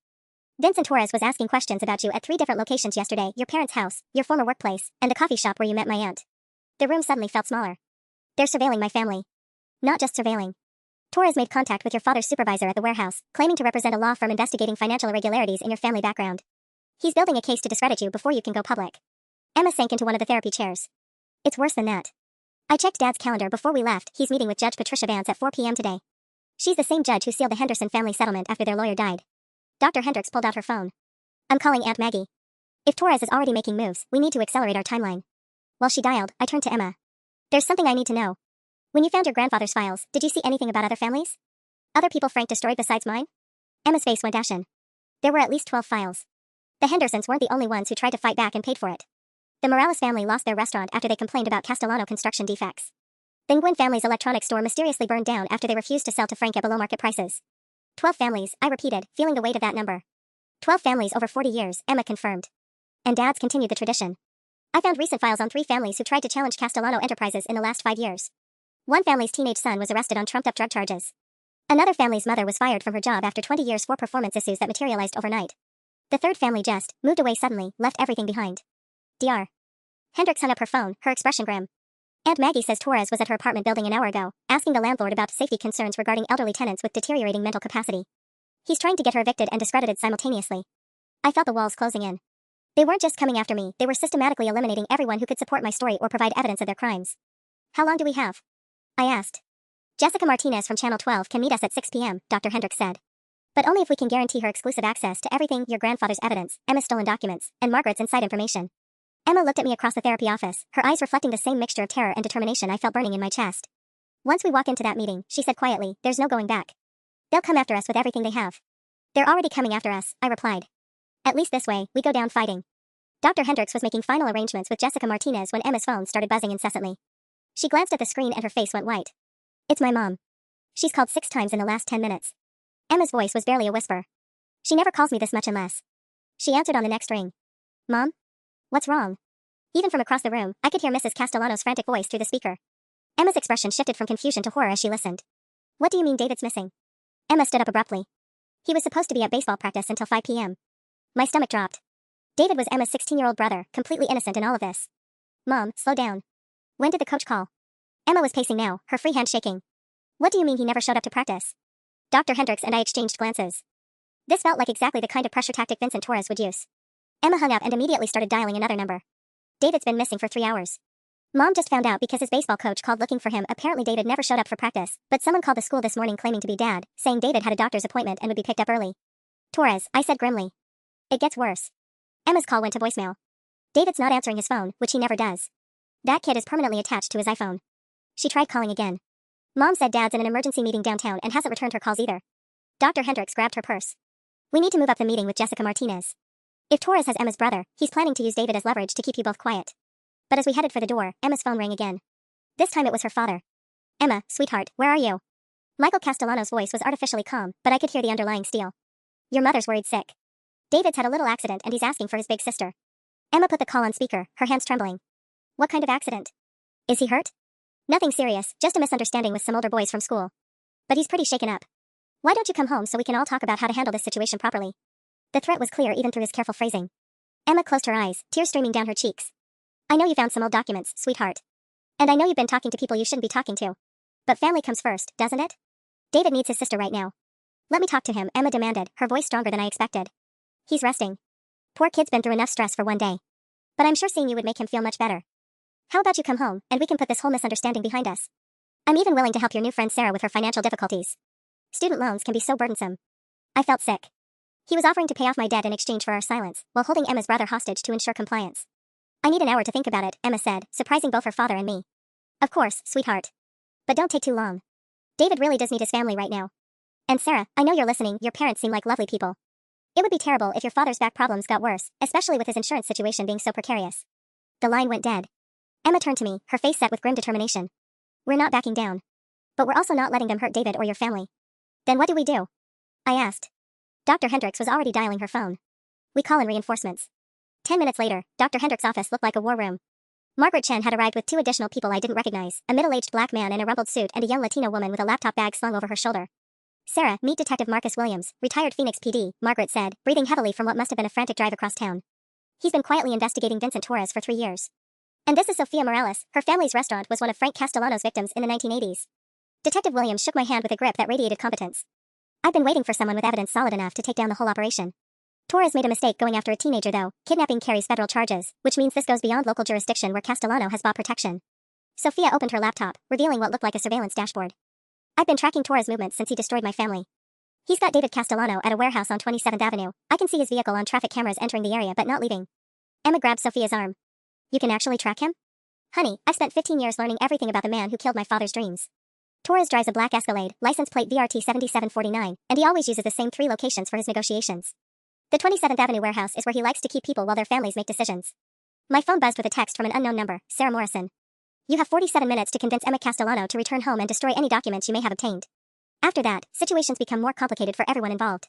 Vincent Torres was asking questions about you at 3 different locations yesterday, your parents' house, your former workplace, and the coffee shop where you met my aunt. The room suddenly felt smaller. They're surveilling my family. Not just surveilling. Torres made contact with your father's supervisor at the warehouse, claiming to represent a law firm investigating financial irregularities in your family background. He's building a case to discredit you before you can go public. Emma sank into one of the therapy chairs. It's worse than that. I checked Dad's calendar before we left, he's meeting with Judge Patricia Vance at 4 p.m. today. She's the same judge who sealed the Henderson family settlement after their lawyer died. Dr. Hendricks pulled out her phone. I'm calling Aunt Maggie. If Torres is already making moves, we need to accelerate our timeline. While she dialed, I turned to Emma. There's something I need to know. When you found your grandfather's files, did you see anything about other families? Other people Frank destroyed besides mine? Emma's face went ashen. There were at least 12 files. The Hendersons weren't the only ones who tried to fight back and paid for it. The Morales family lost their restaurant after they complained about Castellano construction defects. The Nguyen family's electronics store mysteriously burned down after they refused to sell to Frank at below market prices. 12 families, I repeated, feeling the weight of that number. 12 families over 40 years, Emma confirmed. And Dad's continued the tradition. I found recent files on 3 families who tried to challenge Castellano Enterprises in the last 5 years. One family's teenage son was arrested on trumped-up drug charges. Another family's mother was fired from her job after 20 years for performance issues that materialized overnight. The third family just moved away suddenly, left everything behind. Dr. Hendricks hung up her phone, her expression grim. Aunt Maggie says Torres was at her apartment building an hour ago, asking the landlord about safety concerns regarding elderly tenants with deteriorating mental capacity. He's trying to get her evicted and discredited simultaneously. I felt the walls closing in. They weren't just coming after me, they were systematically eliminating everyone who could support my story or provide evidence of their crimes. How long do we have? I asked. Jessica Martinez from Channel 12 can meet us at 6 p.m., Dr. Hendricks said. But only if we can guarantee her exclusive access to everything: your grandfather's evidence, Emma's stolen documents, and Margaret's inside information. Emma looked at me across the therapy office, her eyes reflecting the same mixture of terror and determination I felt burning in my chest. Once we walk into that meeting, she said quietly, there's no going back. They'll come after us with everything they have. They're already coming after us, I replied. At least this way, we go down fighting. Dr. Hendricks was making final arrangements with Jessica Martinez when Emma's phone started buzzing incessantly. She glanced at the screen and her face went white. It's my mom. She's called 6 times in the last 10 minutes. Emma's voice was barely a whisper. She never calls me this much unless. She answered on the next ring. Mom? What's wrong? Even from across the room, I could hear Mrs. Castellano's frantic voice through the speaker. Emma's expression shifted from confusion to horror as she listened. What do you mean David's missing? Emma stood up abruptly. He was supposed to be at baseball practice until 5 p.m. My stomach dropped. David was Emma's 16-year-old brother, completely innocent in all of this. Mom, slow down. When did the coach call? Emma was pacing now, her free hand shaking. What do you mean he never showed up to practice? Dr. Hendricks and I exchanged glances. This felt like exactly the kind of pressure tactic Vincent Torres would use. Emma hung up and immediately started dialing another number. David's been missing for 3 hours. Mom just found out because his baseball coach called looking for him. Apparently David never showed up for practice, but someone called the school this morning claiming to be Dad, saying David had a doctor's appointment and would be picked up early. Torres, I said grimly. It gets worse. Emma's call went to voicemail. David's not answering his phone, which he never does. That kid is permanently attached to his iPhone. She tried calling again. Mom said Dad's in an emergency meeting downtown and hasn't returned her calls either. Dr. Hendricks grabbed her purse. We need to move up the meeting with Jessica Martinez. If Torres has Emma's brother, he's planning to use David as leverage to keep you both quiet. But as we headed for the door, Emma's phone rang again. This time it was her father. Emma, sweetheart, where are you? Michael Castellano's voice was artificially calm, but I could hear the underlying steel. Your mother's worried sick. David's had a little accident and he's asking for his big sister. Emma put the call on speaker, her hands trembling. What kind of accident? Is he hurt? Nothing serious, just a misunderstanding with some older boys from school. But he's pretty shaken up. Why don't you come home so we can all talk about how to handle this situation properly? The threat was clear even through his careful phrasing. Emma closed her eyes, tears streaming down her cheeks. I know you found some old documents, sweetheart. And I know you've been talking to people you shouldn't be talking to. But family comes first, doesn't it? David needs his sister right now. Let me talk to him, Emma demanded, her voice stronger than I expected. He's resting. Poor kid's been through enough stress for one day. But I'm sure seeing you would make him feel much better. How about you come home, and we can put this whole misunderstanding behind us? I'm even willing to help your new friend Sarah with her financial difficulties. Student loans can be so burdensome. I felt sick. He was offering to pay off my debt in exchange for our silence, while holding Emma's brother hostage to ensure compliance. I need an hour to think about it, Emma said, surprising both her father and me. Of course, sweetheart. But don't take too long. David really does need his family right now. And Sarah, I know you're listening, your parents seem like lovely people. It would be terrible if your father's back problems got worse, especially with his insurance situation being so precarious. The line went dead. Emma turned to me, her face set with grim determination. We're not backing down. But we're also not letting them hurt David or your family. Then what do we do? I asked. Dr. Hendricks was already dialing her phone. We call in reinforcements. 10 minutes later, Dr. Hendricks' office looked like a war room. Margaret Chen had arrived with 2 additional people I didn't recognize, a middle-aged black man in a rumpled suit and a young Latino woman with a laptop bag slung over her shoulder. Sarah, meet Detective Marcus Williams, retired Phoenix PD, Margaret said, breathing heavily from what must have been a frantic drive across town. He's been quietly investigating Vincent Torres for 3 years. And this is Sophia Morales, her family's restaurant was one of Frank Castellano's victims in the 1980s. Detective Williams shook my hand with a grip that radiated competence. I've been waiting for someone with evidence solid enough to take down the whole operation. Torres made a mistake going after a teenager though. Kidnapping carries federal charges, which means this goes beyond local jurisdiction where Castellano has bought protection. Sophia opened her laptop, revealing what looked like a surveillance dashboard. I've been tracking Torres' movements since he destroyed my family. He's got David Castellano at a warehouse on 27th Avenue. I can see his vehicle on traffic cameras entering the area but not leaving. Emma grabbed Sophia's arm. You can actually track him? Honey, I've spent 15 years learning everything about the man who killed my father's dreams. Torres drives a black Escalade, license plate VRT 7749, and he always uses the same 3 locations for his negotiations. The 27th Avenue warehouse is where he likes to keep people while their families make decisions. My phone buzzed with a text from an unknown number, Sarah Morrison. You have 47 minutes to convince Emma Castellano to return home and destroy any documents you may have obtained. After that, situations become more complicated for everyone involved.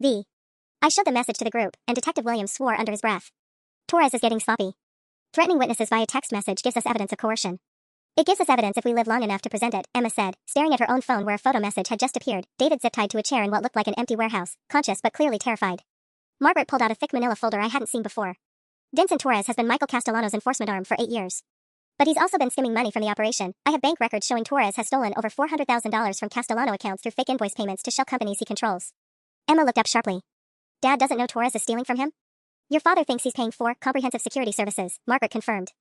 I showed the message to the group, and Detective Williams swore under his breath. Torres is getting sloppy. Threatening witnesses via text message gives us evidence of coercion. It gives us evidence if we live long enough to present it, Emma said, staring at her own phone where a photo message had just appeared. David zip-tied to a chair in what looked like an empty warehouse, conscious but clearly terrified. Margaret pulled out a thick manila folder I hadn't seen before. Vincent Torres has been Michael Castellano's enforcement arm for 8 years. But he's also been skimming money from the operation. I have bank records showing Torres has stolen over $400,000 from Castellano accounts through fake invoice payments to shell companies he controls. Emma looked up sharply. Dad doesn't know Torres is stealing from him? Your father thinks he's paying for comprehensive security services, Margaret confirmed.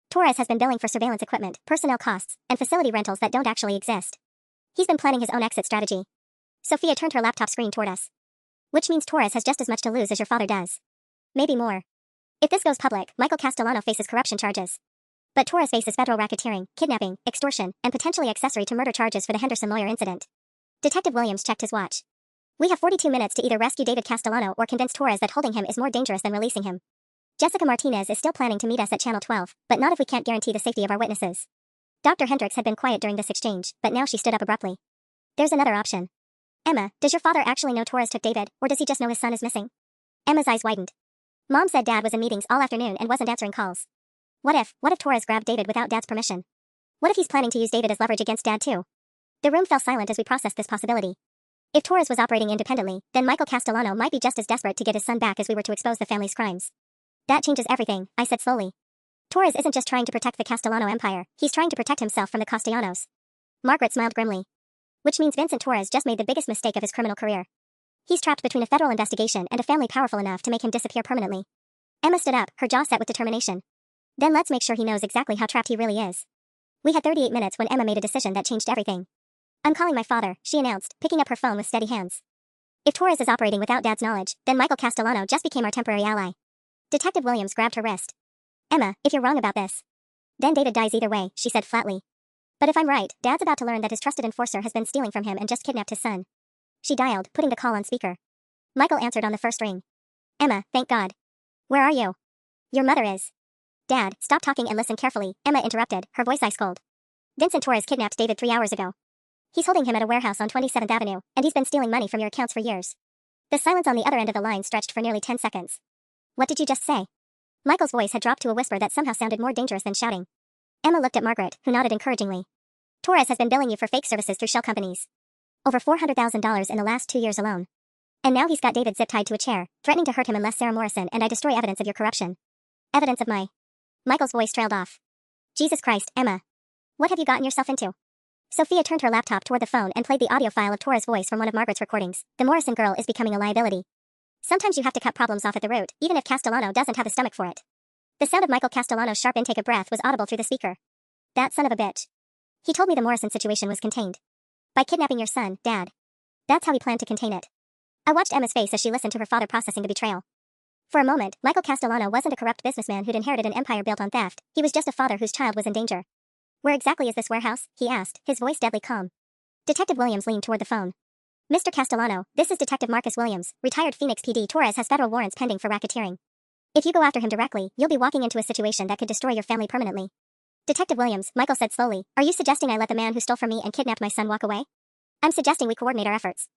Torres has been billing for surveillance equipment, personnel costs, and facility rentals that don't actually exist. He's been planning his own exit strategy. Sophia turned her laptop screen toward us. Which means Torres has just as much to lose as your father does. Maybe more. If this goes public, Michael Castellano faces corruption charges. But Torres faces federal racketeering, kidnapping, extortion, and potentially accessory to murder charges for the Henderson lawyer incident. Detective Williams checked his watch. We have 42 minutes to either rescue David Castellano or convince Torres that holding him is more dangerous than releasing him. Jessica Martinez is still planning to meet us at Channel 12, but not if we can't guarantee the safety of our witnesses. Dr. Hendricks had been quiet during this exchange, but now she stood up abruptly. There's another option. Emma, does your father actually know Torres took David, or does he just know his son is missing? Emma's eyes widened. Mom said Dad was in meetings all afternoon and wasn't answering calls. What if Torres grabbed David without Dad's permission? What if he's planning to use David as leverage against Dad too? The room fell silent as we processed this possibility. If Torres was operating independently, then Michael Castellano might be just as desperate to get his son back as we were to expose the family's crimes. That changes everything, I said slowly. Torres isn't just trying to protect the Castellano empire, he's trying to protect himself from the Castellanos. Margaret smiled grimly. Which means Vincent Torres just made the biggest mistake of his criminal career. He's trapped between a federal investigation and a family powerful enough to make him disappear permanently. Emma stood up, her jaw set with determination. Then let's make sure he knows exactly how trapped he really is. We had 38 minutes when Emma made a decision that changed everything. I'm calling my father, she announced, picking up her phone with steady hands. If Torres is operating without Dad's knowledge, then Michael Castellano just became our temporary ally. Detective Williams grabbed her wrist. Emma, if you're wrong about this, then David dies either way, she said flatly. But if I'm right, Dad's about to learn that his trusted enforcer has been stealing from him and just kidnapped his son. She dialed, putting the call on speaker. Michael answered on the first ring. Emma, thank God. Where are you? Your mother is. Dad, stop talking and listen carefully, Emma interrupted, her voice ice cold. Vincent Torres kidnapped David 3 hours ago. He's holding him at a warehouse on 27th Avenue, and he's been stealing money from your accounts for years. The silence on the other end of the line stretched for nearly 10 seconds. What did you just say? Michael's voice had dropped to a whisper that somehow sounded more dangerous than shouting. Emma looked at Margaret, who nodded encouragingly. Torres has been billing you for fake services through shell companies. Over $400,000 in the last 2 years alone. And now he's got David zip-tied to a chair, threatening to hurt him unless Sarah Morrison and I destroy evidence of your corruption. Evidence of my... Michael's voice trailed off. Jesus Christ, Emma. What have you gotten yourself into? Sophia turned her laptop toward the phone and played the audio file of Torres' voice from one of Margaret's recordings. The Morrison girl is becoming a liability. Sometimes you have to cut problems off at the root, even if Castellano doesn't have the stomach for it. The sound of Michael Castellano's sharp intake of breath was audible through the speaker. That son of a bitch. He told me the Morrison situation was contained. By kidnapping your son, Dad. That's how he planned to contain it. I watched Emma's face as she listened to her father processing the betrayal. For a moment, Michael Castellano wasn't a corrupt businessman who'd inherited an empire built on theft, he was just a father whose child was in danger. Where exactly is this warehouse? He asked, his voice deadly calm. Detective Williams leaned toward the phone. Mr. Castellano, this is Detective Marcus Williams, retired Phoenix PD. Torres has federal warrants pending for racketeering. If you go after him directly, you'll be walking into a situation that could destroy your family permanently. Detective Williams, Michael said slowly, are you suggesting I let the man who stole from me and kidnapped my son walk away? I'm suggesting we coordinate our efforts.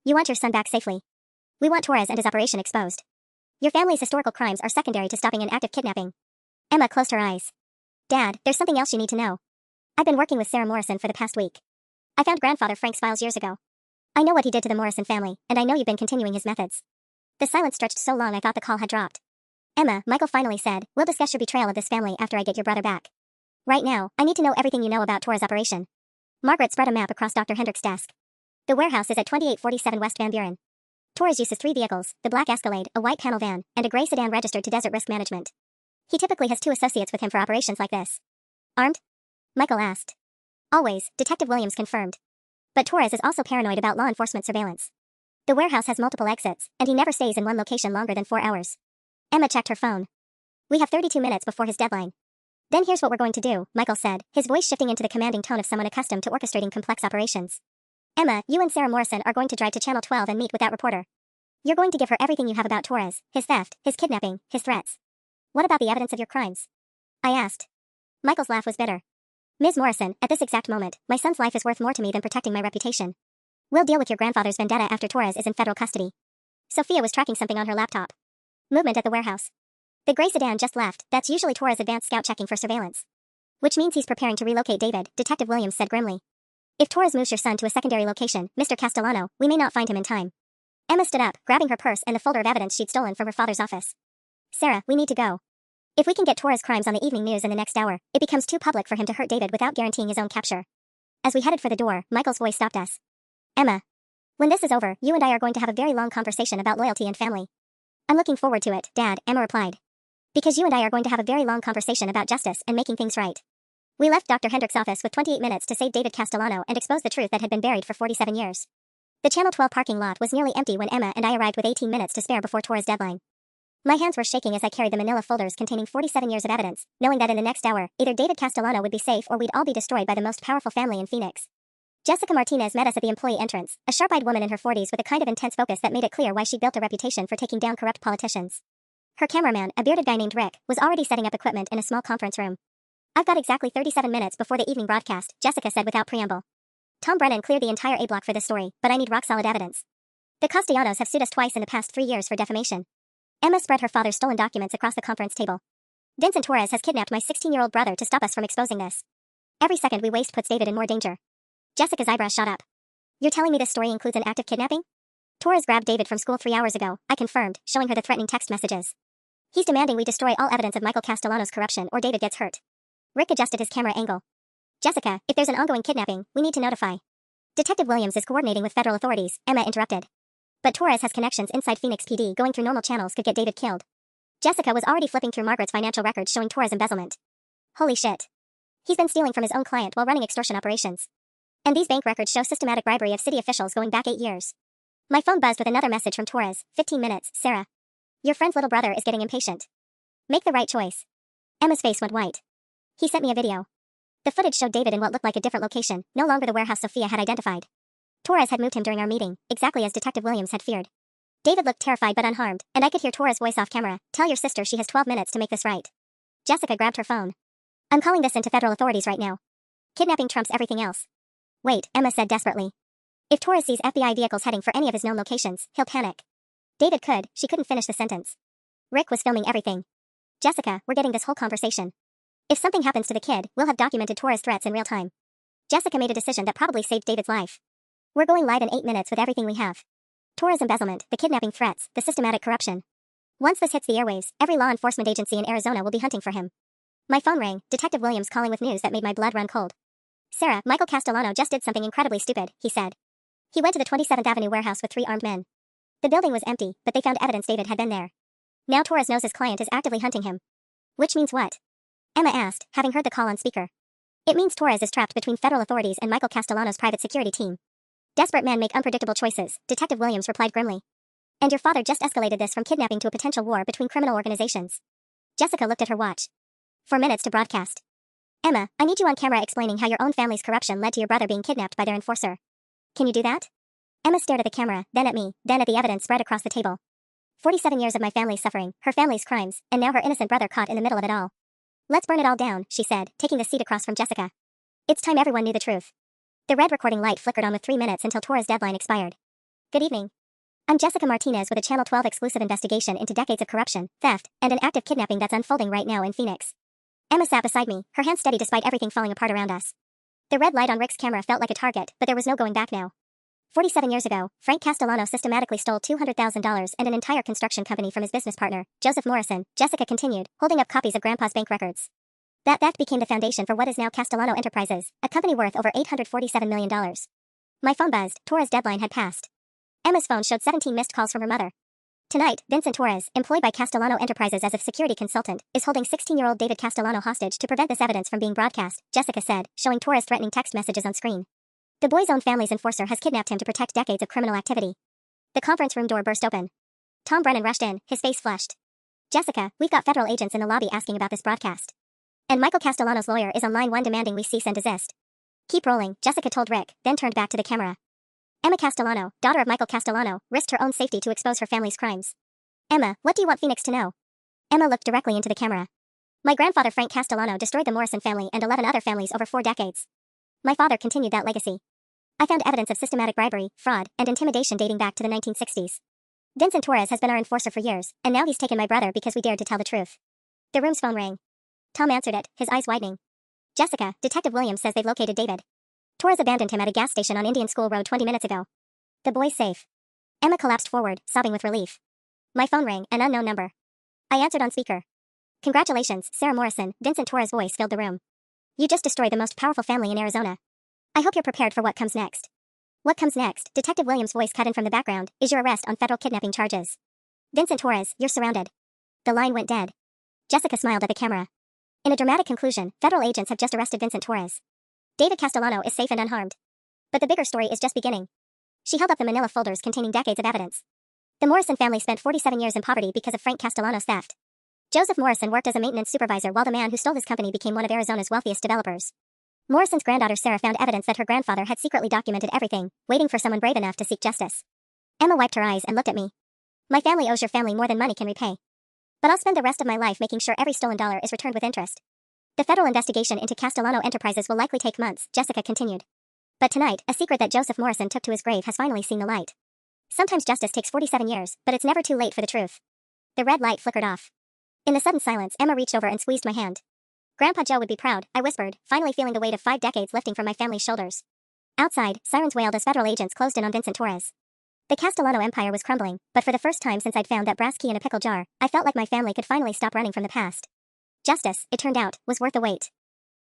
You want your son back safely. We want Torres and his operation exposed. Your family's historical crimes are secondary to stopping an active kidnapping. Emma closed her eyes. Dad, there's something else you need to know. I've been working with Sarah Morrison for the past week. I found Grandfather Frank's files years ago. I know what he did to the Morrison family, and I know you've been continuing his methods. The silence stretched so long I thought the call had dropped. Emma, Michael finally said, we'll discuss your betrayal of this family after I get your brother back. Right now, I need to know everything you know about Torres' operation. Margaret spread a map across Dr. Hendricks' desk. The warehouse is at 2847 West Van Buren. Torres uses 3 vehicles, the black Escalade, a white panel van, and a gray sedan registered to Desert Risk Management. He typically has 2 associates with him for operations like this. Armed? Michael asked. Always, Detective Williams confirmed. But Torres is also paranoid about law enforcement surveillance. The warehouse has multiple exits, and he never stays in one location longer than 4 hours. Emma checked her phone. We have 32 minutes before his deadline. Then here's what we're going to do, Michael said, his voice shifting into the commanding tone of someone accustomed to orchestrating complex operations. Emma, you and Sarah Morrison are going to drive to Channel 12 and meet with that reporter. You're going to give her everything you have about Torres, his theft, his kidnapping, his threats. What about the evidence of your crimes? I asked. Michael's laugh was bitter. Ms. Morrison, at this exact moment, my son's life is worth more to me than protecting my reputation. We'll deal with your grandfather's vendetta after Torres is in federal custody. Sophia was tracking something on her laptop. Movement at the warehouse. The gray sedan just left, that's usually Torres' advanced scout checking for surveillance. Which means he's preparing to relocate David, Detective Williams said grimly. If Torres moves your son to a secondary location, Mr. Castellano, we may not find him in time. Emma stood up, grabbing her purse and the folder of evidence she'd stolen from her father's office. Sarah, we need to go. If we can get Torres' crimes on the evening news in the next hour, it becomes too public for him to hurt David without guaranteeing his own capture. As we headed for the door, Michael's voice stopped us. Emma. When this is over, you and I are going to have a very long conversation about loyalty and family. I'm looking forward to it, Dad, Emma replied. Because you and I are going to have a very long conversation about justice and making things right. We left Dr. Hendrick's office with 28 minutes to save David Castellano and expose the truth that had been buried for 47 years. The Channel 12 parking lot was nearly empty when Emma and I arrived with 18 minutes to spare before Torres' deadline. My hands were shaking as I carried the manila folders containing 47 years of evidence, knowing that in the next hour, either David Castellano would be safe or we'd all be destroyed by the most powerful family in Phoenix. Jessica Martinez met us at the employee entrance, a sharp-eyed woman in her 40s with a kind of intense focus that made it clear why she'd built a reputation for taking down corrupt politicians. Her cameraman, a bearded guy named Rick, was already setting up equipment in a small conference room. "I've got exactly 37 minutes before the evening broadcast," Jessica said without preamble. "Tom Brennan cleared the entire A block for this story, but I need rock-solid evidence. The Castellanos have sued us twice in the past 3 years for defamation." Emma spread her father's stolen documents across the conference table. "Vincent Torres has kidnapped my 16-year-old brother to stop us from exposing this. Every second we waste puts David in more danger." Jessica's eyebrows shot up. "You're telling me this story includes an act of kidnapping?" "Torres grabbed David from school 3 hours ago," I confirmed, showing her the threatening text messages. "He's demanding we destroy all evidence of Michael Castellano's corruption or David gets hurt." Rick adjusted his camera angle. "Jessica, if there's an ongoing kidnapping, we need to notify." "Detective Williams is coordinating with federal authorities," Emma interrupted. "But Torres has connections inside Phoenix PD. Going through normal channels could get David killed." Jessica was already flipping through Margaret's financial records showing Torres' embezzlement. "Holy shit. He's been stealing from his own client while running extortion operations. And these bank records show systematic bribery of city officials going back 8 years. My phone buzzed with another message from Torres. 15 minutes, Sarah. Your friend's little brother is getting impatient. Make the right choice." Emma's face went white. "He sent me a video. The footage showed David in what looked like a different location, no longer the warehouse Sophia had identified. Torres had moved him during our meeting, exactly as Detective Williams had feared. David looked terrified but unharmed, and I could hear Torres' voice off camera. "Tell your sister she has 12 minutes to make this right." Jessica grabbed her phone. "I'm calling this into federal authorities right now. Kidnapping trumps everything else." "Wait," Emma said desperately. "If Torres sees FBI vehicles heading for any of his known locations, he'll panic." David could, she couldn't finish the sentence. Rick was filming everything. "Jessica, we're getting this whole conversation. If something happens to the kid, we'll have documented Torres' threats in real time." Jessica made a decision that probably saved David's life. "We're going live in 8 minutes with everything we have. Torres' embezzlement, the kidnapping threats, the systematic corruption. Once this hits the airwaves, every law enforcement agency in Arizona will be hunting for him." My phone rang, Detective Williams calling with news that made my blood run cold. "Sarah, Michael Castellano just did something incredibly stupid," he said. "He went to the 27th Avenue warehouse with 3 armed men. The building was empty, but they found evidence David had been there. Now Torres knows his client is actively hunting him." "Which means what?" Emma asked, having heard the call on speaker. "It means Torres is trapped between federal authorities and Michael Castellano's private security team. Desperate men make unpredictable choices," Detective Williams replied grimly. "And your father just escalated this from kidnapping to a potential war between criminal organizations." Jessica looked at her watch. 4 minutes to broadcast. "Emma, I need you on camera explaining how your own family's corruption led to your brother being kidnapped by their enforcer. Can you do that?" Emma stared at the camera, then at me, then at the evidence spread across the table. 47 years of my family's suffering, her family's crimes, and now her innocent brother caught in the middle of it all. "Let's burn it all down," she said, taking the seat across from Jessica. "It's time everyone knew the truth." The red recording light flickered on with 3 minutes until Torres' deadline expired. "Good evening. I'm Jessica Martinez with a Channel 12 exclusive investigation into decades of corruption, theft, and an active kidnapping that's unfolding right now in Phoenix." Emma sat beside me, her hands steady despite everything falling apart around us. The red light on Rick's camera felt like a target, but there was no going back now. 47 years ago, Frank Castellano systematically stole $200,000 and an entire construction company from his business partner, Joseph Morrison, Jessica continued, holding up copies of Grandpa's bank records. That theft became the foundation for what is now Castellano Enterprises, a company worth over $847 million. My phone buzzed, Torres' deadline had passed. Emma's phone showed 17 missed calls from her mother. Tonight, Vincent Torres, employed by Castellano Enterprises as a security consultant, is holding 16-year-old David Castellano hostage to prevent this evidence from being broadcast, Jessica said, showing Torres threatening text messages on screen. The boy's own family's enforcer has kidnapped him to protect decades of criminal activity. The conference room door burst open. Tom Brennan rushed in, his face flushed. "Jessica, we've got federal agents in the lobby asking about this broadcast. And Michael Castellano's lawyer is on line 1 demanding we cease and desist." "Keep rolling," Jessica told Rick, then turned back to the camera. "Emma Castellano, daughter of Michael Castellano, risked her own safety to expose her family's crimes. Emma, what do you want Phoenix to know?" Emma looked directly into the camera. "My grandfather Frank Castellano destroyed the Morrison family and 11 other families over 4 decades. My father continued that legacy. I found evidence of systematic bribery, fraud, and intimidation dating back to the 1960s. Vincent Torres has been our enforcer for years, and now he's taken my brother because we dared to tell the truth." The room's phone rang. Tom answered it, his eyes widening. "Jessica, Detective Williams says they've located David. Torres abandoned him at a gas station on Indian School Road 20 minutes ago. The boy's safe." Emma collapsed forward, sobbing with relief. My phone rang, an unknown number. I answered on speaker. "Congratulations, Sarah Morrison," Vincent Torres' voice filled the room. "You just destroyed the most powerful family in Arizona. I hope you're prepared for what comes next." "What comes next?" Detective Williams' voice cut in from the background, "is your arrest on federal kidnapping charges. Vincent Torres, you're surrounded." The line went dead. Jessica smiled at the camera. In a dramatic conclusion, federal agents have just arrested Vincent Torres. David Castellano is safe and unharmed. But the bigger story is just beginning. She held up the manila folders containing decades of evidence. The Morrison family spent 47 years in poverty because of Frank Castellano's theft. Joseph Morrison worked as a maintenance supervisor while the man who stole his company became one of Arizona's wealthiest developers. Morrison's granddaughter Sarah found evidence that her grandfather had secretly documented everything, waiting for someone brave enough to seek justice. Emma wiped her eyes and looked at me. My family owes your family more than money can repay. But I'll spend the rest of my life making sure every stolen dollar is returned with interest. The federal investigation into Castellano Enterprises will likely take months, Jessica continued. But tonight, a secret that Joseph Morrison took to his grave has finally seen the light. Sometimes justice takes 47 years, but it's never too late for the truth. The red light flickered off. In the sudden silence, Emma reached over and squeezed my hand. Grandpa Joe would be proud, I whispered, finally feeling the weight of 5 decades lifting from my family's shoulders. Outside, sirens wailed as federal agents closed in on Vincent Torres. The Castellano empire was crumbling, but for the first time since I'd found that brass key in a pickle jar, I felt like my family could finally stop running from the past. Justice, it turned out, was worth the wait.